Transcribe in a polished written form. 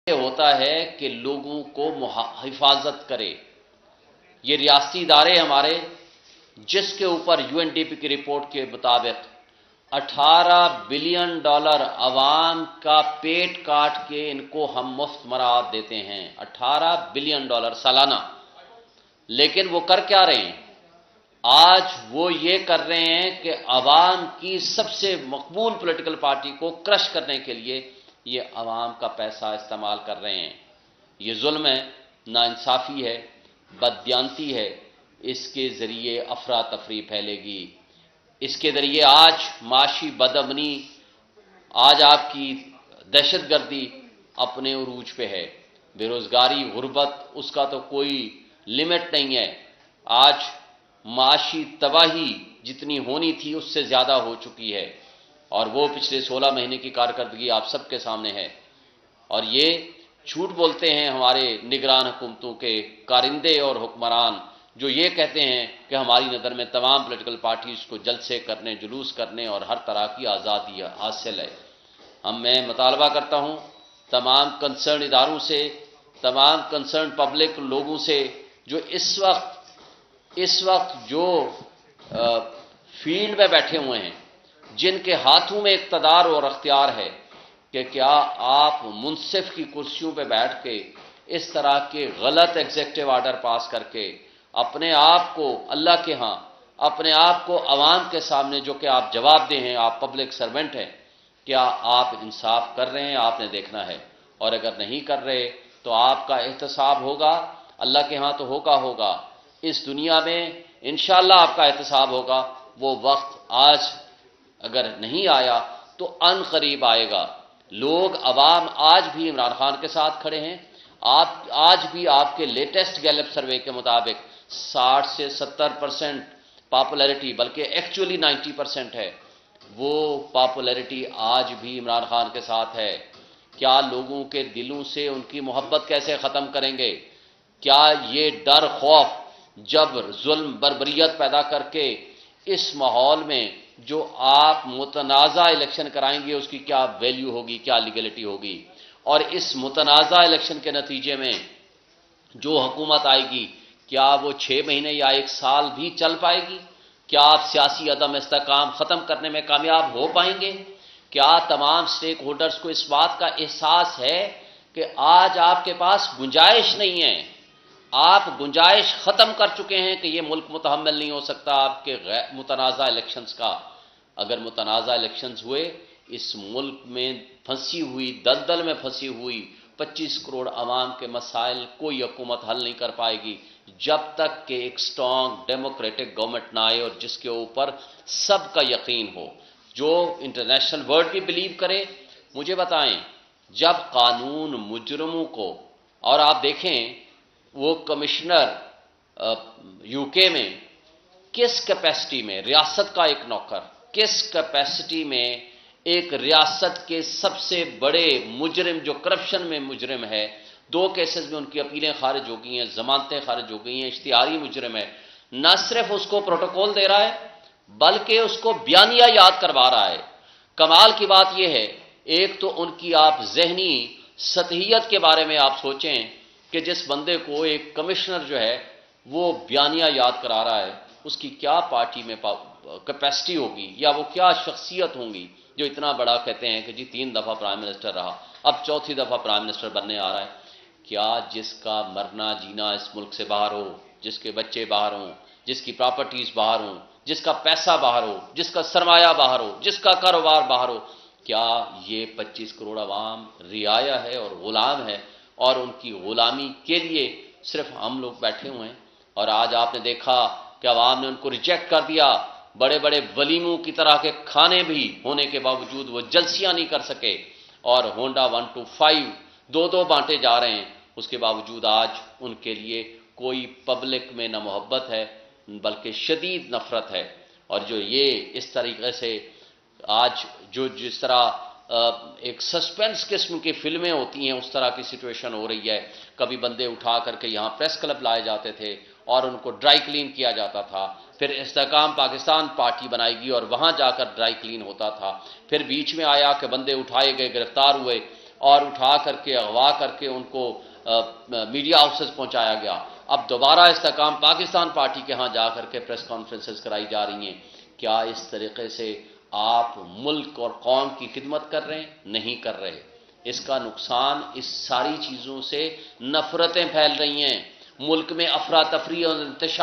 یہ ہوتا ہے کہ لوگوں کو حفاظت کرے۔ یہ ریاستی ادارے ہمارے، جس کے اوپر یو این ڈی پی کی رپورٹ کے مطابق $18 بلین عوام کا پیٹ کاٹ کے ان کو ہم مفت مراعات دیتے ہیں، $18 بلین سالانہ۔ لیکن وہ کر کیا رہے ہیں؟ آج وہ یہ کر رہے ہیں کہ عوام کی سب سے مقبول پولیٹیکل پارٹی کو کرش کرنے کے لیے یہ عوام کا پیسہ استعمال کر رہے ہیں۔ یہ ظلم ہے، ناانصافی ہے، بددیانتی ہے۔ اس کے ذریعے افراتفری پھیلے گی، اس کے ذریعے آج معاشی بدامنی، آج آپ کی دہشت گردی اپنے عروج پہ ہے، بے روزگاری، غربت، اس کا تو کوئی لمٹ نہیں ہے۔ آج معاشی تباہی جتنی ہونی تھی اس سے زیادہ ہو چکی ہے، اور وہ پچھلے 16 مہینے کی کارکردگی آپ سب کے سامنے ہے۔ اور یہ جھوٹ بولتے ہیں ہمارے نگران حکومتوں کے کارندے اور حکمران، جو یہ کہتے ہیں کہ ہماری نظر میں تمام پولیٹیکل پارٹیز کو جلسے کرنے، جلوس کرنے اور ہر طرح کی آزادی حاصل ہے۔ میں مطالبہ کرتا ہوں تمام کنسرن اداروں سے، تمام کنسرن پبلک لوگوں سے، جو اس وقت جو فیلڈ میں بیٹھے ہوئے ہیں، جن کے ہاتھوں میں اقتدار اور اختیار ہے، کہ کیا آپ منصف کی کرسیوں پہ بیٹھ کے اس طرح کے غلط ایگزیکٹو آرڈر پاس کر کے اپنے آپ کو اللہ کے ہاں، اپنے آپ کو عوام کے سامنے، جو کہ آپ جواب دہ ہیں، آپ پبلک سرونٹ ہیں، کیا آپ انصاف کر رہے ہیں؟ آپ نے دیکھنا ہے۔ اور اگر نہیں کر رہے تو آپ کا احتساب ہوگا، اللہ کے ہاں تو ہوگا۔ اس دنیا میں انشاءاللہ آپ کا احتساب ہوگا۔ وہ وقت آج اگر نہیں آیا تو ان قریب آئے گا۔ لوگ، عوام آج بھی عمران خان کے ساتھ کھڑے ہیں۔ آج بھی آپ کے لیٹسٹ گیلپ سروے کے مطابق 60 سے 70% پاپولیرٹی، بلکہ ایکچولی 90% ہے، وہ پاپولیرٹی آج بھی عمران خان کے ساتھ ہے۔ کیا لوگوں کے دلوں سے ان کی محبت کیسے ختم کریں گے؟ کیا یہ ڈر، خوف، جبر، ظلم، بربریت پیدا کر کے اس ماحول میں جو آپ متنازع الیکشن کرائیں گے، اس کی کیا ویلیو ہوگی، کیا لیگلٹی ہوگی؟ اور اس متنازع الیکشن کے نتیجے میں جو حکومت آئے گی، کیا وہ 6 مہینے یا 1 سال بھی چل پائے گی؟ کیا آپ سیاسی عدم استحکام ختم کرنے میں کامیاب ہو پائیں گے؟ کیا تمام سٹیک ہولڈرز کو اس بات کا احساس ہے کہ آج آپ کے پاس گنجائش نہیں ہے؟ آپ گنجائش ختم کر چکے ہیں کہ یہ ملک متحمل نہیں ہو سکتا آپ کے متنازع الیکشنز کا۔ اگر متنازع الیکشنز ہوئے، اس ملک میں پھنسی ہوئی، دلدل میں پھنسی ہوئی 25 کروڑ عوام کے مسائل کوئی حکومت حل نہیں کر پائے گی، جب تک کہ ایک سٹرونگ ڈیموکریٹک گورنمنٹ نہ آئے اور جس کے اوپر سب کا یقین ہو، جو انٹرنیشنل ورلڈ بھی بلیو کرے۔ مجھے بتائیں، جب قانون مجرموں کو، اور آپ دیکھیں وہ کمشنر یو کے میں کس کیپیسٹی میں، ریاست کا ایک نوکر، کس کیپیسٹی میں ایک ریاست کے سب سے بڑے مجرم، جو کرپشن میں مجرم ہے، 2 کیسز میں ان کی اپیلیں خارج ہو گئی ہیں، ضمانتیں خارج ہو گئی ہیں، اشتہاری مجرم ہے، نہ صرف اس کو پروٹوکول دے رہا ہے بلکہ اس کو بیانیہ یاد کروا رہا ہے۔ کمال کی بات یہ ہے، ایک تو ان کی آپ ذہنی سطحیت کے بارے میں آپ سوچیں کہ جس بندے کو ایک کمشنر جو ہے وہ بیانیہ یاد کرا رہا ہے، اس کی کیا پارٹی میں کیپیسٹی ہوگی، یا وہ کیا شخصیت ہوں گی، جو اتنا بڑا کہتے ہیں کہ جی 3 دفعہ پرائم منسٹر رہا، اب 4تھی دفعہ پرائم منسٹر بننے آ رہا ہے۔ کیا جس کا مرنا جینا اس ملک سے باہر ہو، جس کے بچے باہر ہوں، جس کی پراپرٹیز باہر ہوں، جس کا پیسہ باہر ہو، جس کا سرمایہ باہر ہو، جس کا کاروبار باہر ہو، کیا یہ 25 کروڑ عوام رعایا ہے اور غلام ہے، اور ان کی غلامی کے لیے صرف ہم لوگ بیٹھے ہوئے ہیں؟ اور آج آپ نے دیکھا کہ عوام نے ان کو ریجیکٹ کر دیا۔ بڑے بڑے ولیموں کی طرح کے کھانے بھی ہونے کے باوجود وہ جلسیاں نہیں کر سکے، اور ہونڈا 125 2 بانٹے جا رہے ہیں، اس کے باوجود آج ان کے لیے کوئی پبلک میں نہ محبت ہے بلکہ شدید نفرت ہے۔ اور جو یہ اس طریقے سے آج جس طرح ایک سسپینس قسم کی فلمیں ہوتی ہیں، اس طرح کی سچویشن ہو رہی ہے۔ کبھی بندے اٹھا کر کے یہاں پریس کلب لائے جاتے تھے اور ان کو ڈرائی کلین کیا جاتا تھا، پھر استحکام پاکستان پارٹی بنائے گی اور وہاں جا کر ڈرائی کلین ہوتا تھا، پھر بیچ میں آیا کہ بندے اٹھائے گئے، گرفتار ہوئے اور اٹھا کر کے اغوا کر کے ان کو میڈیا ہاؤسز پہنچایا گیا. اب دوبارہ استحکام پاکستان پارٹی کے ہاں جا کر کے پریس کانفرنسز کرائی جا رہی ہیں. کیا اس طریقے سے آپ ملک اور قوم کی خدمت کر رہے ہیں؟ نہیں کر رہے. اس کا نقصان اس ساری چیزوں سے نفرتیں پھیل رہی ہیں، ملک میں افراتفری اور انتشار